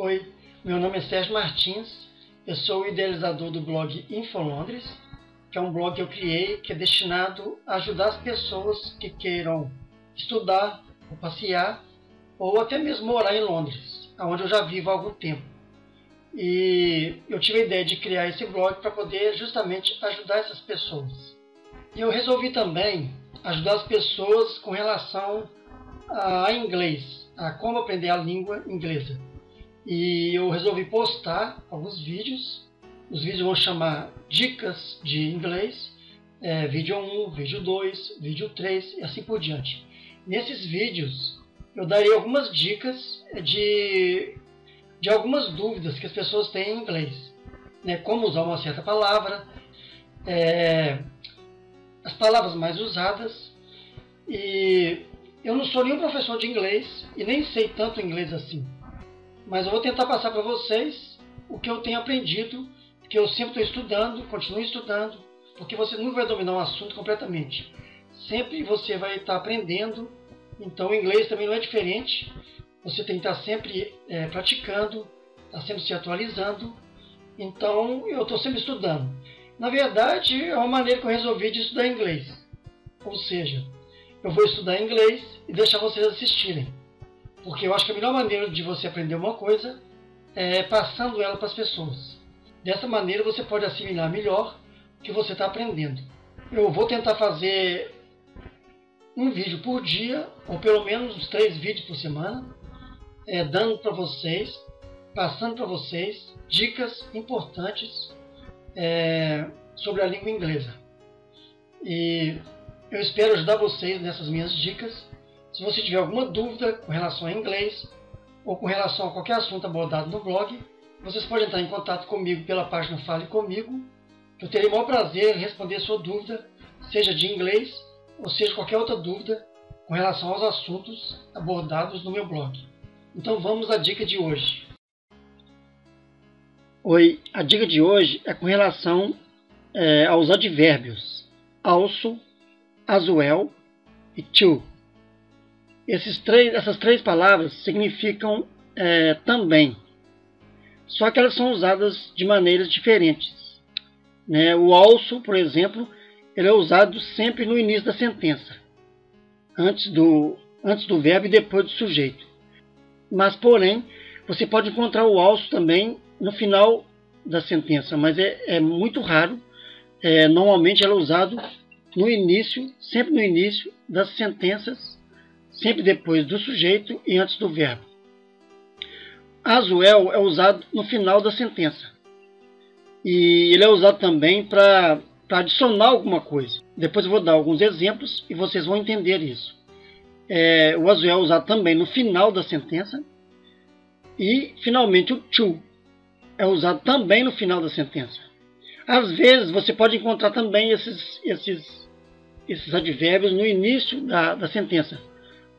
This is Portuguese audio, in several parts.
Oi, meu nome é Sérgio Martins, eu sou o idealizador do blog InfoLondres, que é um blog que eu criei que é destinado a ajudar as pessoas que queiram estudar, ou passear, ou até mesmo morar em Londres, onde eu já vivo há algum tempo. E eu tive a ideia de criar esse blog para poder justamente ajudar essas pessoas. E eu resolvi também ajudar as pessoas com relação a inglês, a como aprender a língua inglesa. E eu resolvi postar alguns vídeos. Os vídeos vão chamar Dicas de Inglês, vídeo 1, vídeo 2, vídeo 3 e assim por diante. Nesses vídeos eu darei algumas dicas de algumas dúvidas que as pessoas têm em inglês, né? Como usar uma certa palavra, as palavras mais usadas. E eu não sou nenhum professor de inglês e nem sei tanto inglês assim, mas eu vou tentar passar para vocês o que eu tenho aprendido, que eu sempre estou estudando, continuo estudando, porque você nunca vai dominar um assunto completamente. Sempre você vai estar aprendendo, então o inglês também não é diferente. Você tem que estar sempre praticando, está sempre se atualizando. Então eu estou sempre estudando. Na verdade, é uma maneira que eu resolvi de estudar inglês. Ou seja, eu vou estudar inglês e deixar vocês assistirem. Porque eu acho que a melhor maneira de você aprender uma coisa é passando ela para as pessoas. Dessa maneira você pode assimilar melhor o que você está aprendendo. Eu vou tentar fazer um vídeo por dia, ou pelo menos uns 3 vídeos por semana, dando para vocês, passando para vocês dicas importantes sobre a língua inglesa. E eu espero ajudar vocês nessas minhas dicas. Se você tiver alguma dúvida com relação a inglês ou com relação a qualquer assunto abordado no blog, vocês podem entrar em contato comigo pela página Fale Comigo, que eu terei o maior prazer em responder a sua dúvida, seja de inglês ou seja qualquer outra dúvida com relação aos assuntos abordados no meu blog. Então vamos à dica de hoje. Oi, a dica de hoje é com relação aos advérbios also, as well e to. Essas três palavras significam também, só que elas são usadas de maneiras diferentes, né? O also, por exemplo, ele é usado sempre no início da sentença, antes do verbo e depois do sujeito. Mas, porém, você pode encontrar o also também no final da sentença, mas é muito raro. Normalmente ele é usado no início, sempre no início das sentenças, sempre depois do sujeito e antes do verbo. As well é usado no final da sentença. E ele é usado também para adicionar alguma coisa. Depois eu vou dar alguns exemplos e vocês vão entender isso. O as well é usado também no final da sentença. E, finalmente, o to é usado também no final da sentença. Às vezes, você pode encontrar também esses advérbios no início da sentença.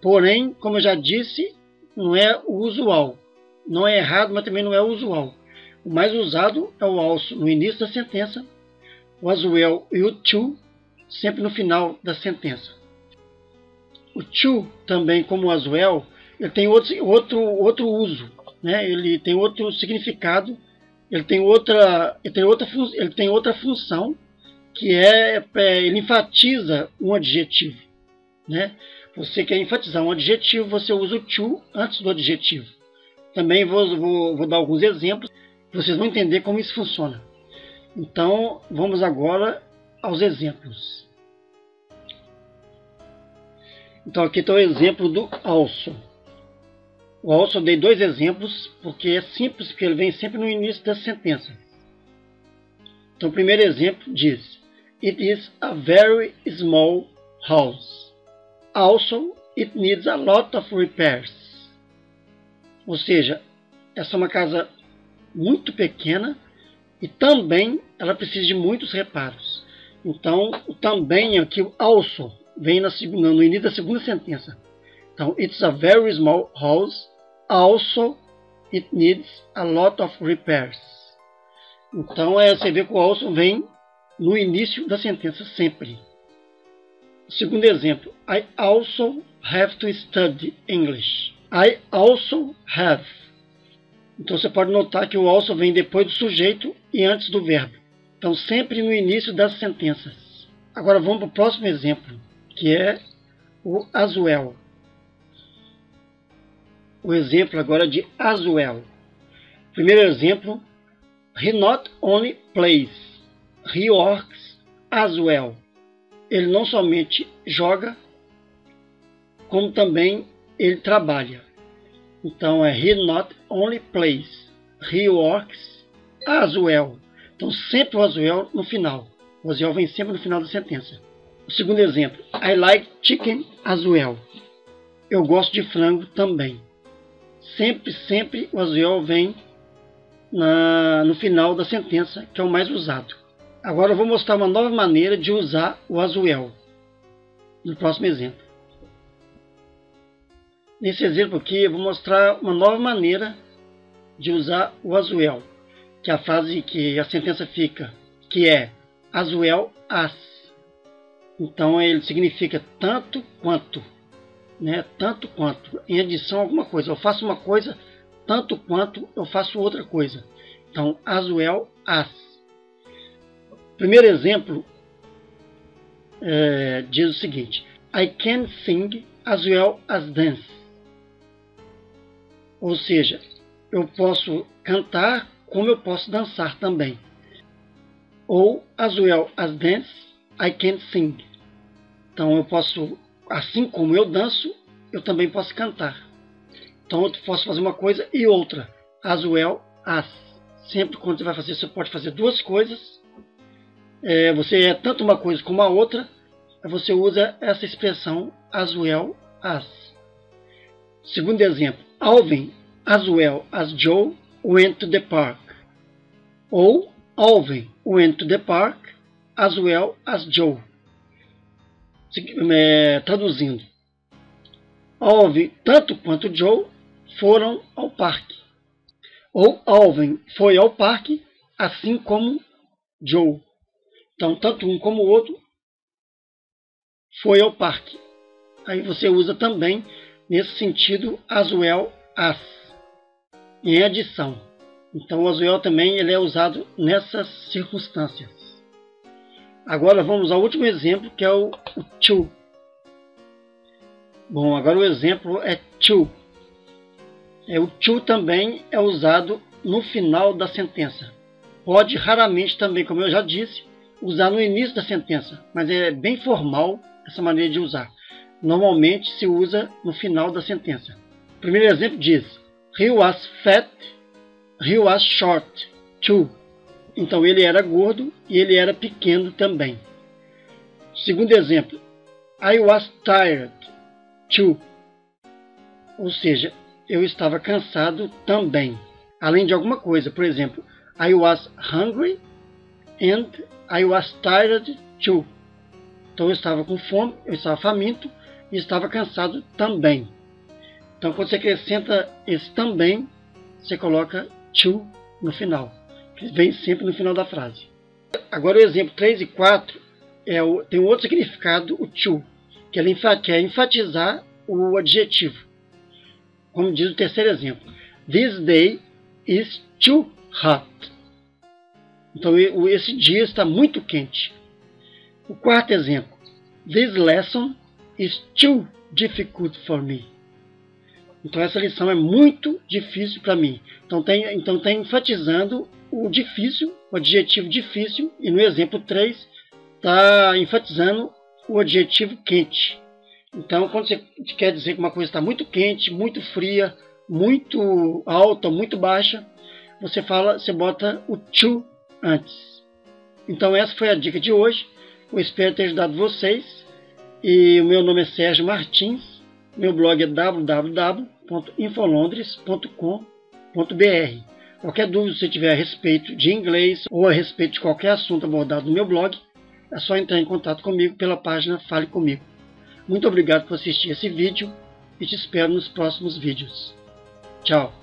Porém, como eu já disse, não é o usual. Não é errado, mas também não é o usual. O mais usado é o also no início da sentença, o as well e o to sempre no final da sentença. O to também, como o as well, ele tem outro uso, né? Ele tem outro significado, ele tem outra função, que ele enfatiza um adjetivo, né? Você quer enfatizar um adjetivo, você usa o to antes do adjetivo. Também vou dar alguns exemplos, vocês vão entender como isso funciona. Então, vamos agora aos exemplos. Então, aqui está o exemplo do also. O also eu dei 2 exemplos, porque é simples, porque ele vem sempre no início da sentença. Então, o primeiro exemplo diz: It is a very small house. Also, it needs a lot of repairs. Ou seja, essa é uma casa muito pequena e também ela precisa de muitos reparos. Então, o também aqui, o also, vem no início da segunda sentença. Então, it's a very small house. Also, it needs a lot of repairs. Então, você vê que o also vem no início da sentença sempre. O segundo exemplo. I also have to study English. I also have. Então você pode notar que o also vem depois do sujeito e antes do verbo. Então sempre no início das sentenças. Agora vamos para o próximo exemplo, que é o as well. O exemplo agora de as well. Primeiro exemplo, he not only plays, he works as well. Ele não somente joga, como também ele trabalha. Então é he not only plays, he works as well. Então sempre o as well no final. O as well vem sempre no final da sentença. O segundo exemplo, I like chicken as well. Eu gosto de frango também. Sempre o as well vem no final da sentença, que é o mais usado. Agora eu vou mostrar uma nova maneira de usar o as well no próximo exemplo. Nesse exemplo aqui eu vou mostrar uma nova maneira de usar o as well, que é a frase que a sentença fica, que é as well as. Então ele significa tanto quanto, né? Tanto quanto, em adição a alguma coisa. Eu faço uma coisa tanto quanto eu faço outra coisa. Então as well as. Primeiro exemplo diz o seguinte: I can sing as well as dance. Ou seja, eu posso cantar como eu posso dançar também. Ou as well as dance, I can sing. Então eu posso, assim como eu danço, eu também posso cantar. Então eu posso fazer uma coisa e outra. As well as. Sempre quando você vai fazer, você pode fazer duas coisas. Você é tanto uma coisa como a outra. Você usa essa expressão as well as. Segundo exemplo, Alvin as well as Joe went to the park. Ou Alvin went to the park as well as Joe. Traduzindo, Alvin tanto quanto Joe foram ao parque. Ou Alvin foi ao parque assim como Joe. Então tanto um como o outro foi ao parque. Aí você usa também nesse sentido as well as, em adição. Então o as well também ele é usado nessas circunstâncias. Agora vamos ao último exemplo, que é o to. Bom, agora o exemplo é to. O to também é usado no final da sentença. Pode raramente também, como eu já disse, usar no início da sentença, mas é bem formal essa maneira de usar. Normalmente se usa no final da sentença. O primeiro exemplo diz: he was fat, he was short too. Então ele era gordo e ele era pequeno também. Segundo exemplo, I was tired too. Ou seja, eu estava cansado também. Além de alguma coisa, por exemplo, I was hungry and I was tired too. Então eu estava com fome, eu estava faminto e estava cansado também. Então quando você acrescenta esse também, você coloca to no final, que vem sempre no final da frase. Agora o exemplo 3 e 4 tem um outro significado, o to, que é enfatizar o adjetivo. Como diz o terceiro exemplo, this day is too hot. Então esse dia está muito quente. O quarto exemplo, this lesson is too difficult for me. Então essa lição é muito difícil para mim. Então está enfatizando o difícil, o adjetivo difícil, e no exemplo 3 está enfatizando o adjetivo quente. Então quando você quer dizer que uma coisa está muito quente, muito fria, muito alta, muito baixa, você bota o to antes. Então essa foi a dica de hoje. Eu espero ter ajudado vocês. E o meu nome é Sérgio Martins. Meu blog é www.infolondres.com.br. Qualquer dúvida que você tiver a respeito de inglês ou a respeito de qualquer assunto abordado no meu blog, é só entrar em contato comigo pela página Fale Comigo. Muito obrigado por assistir esse vídeo e te espero nos próximos vídeos. Tchau!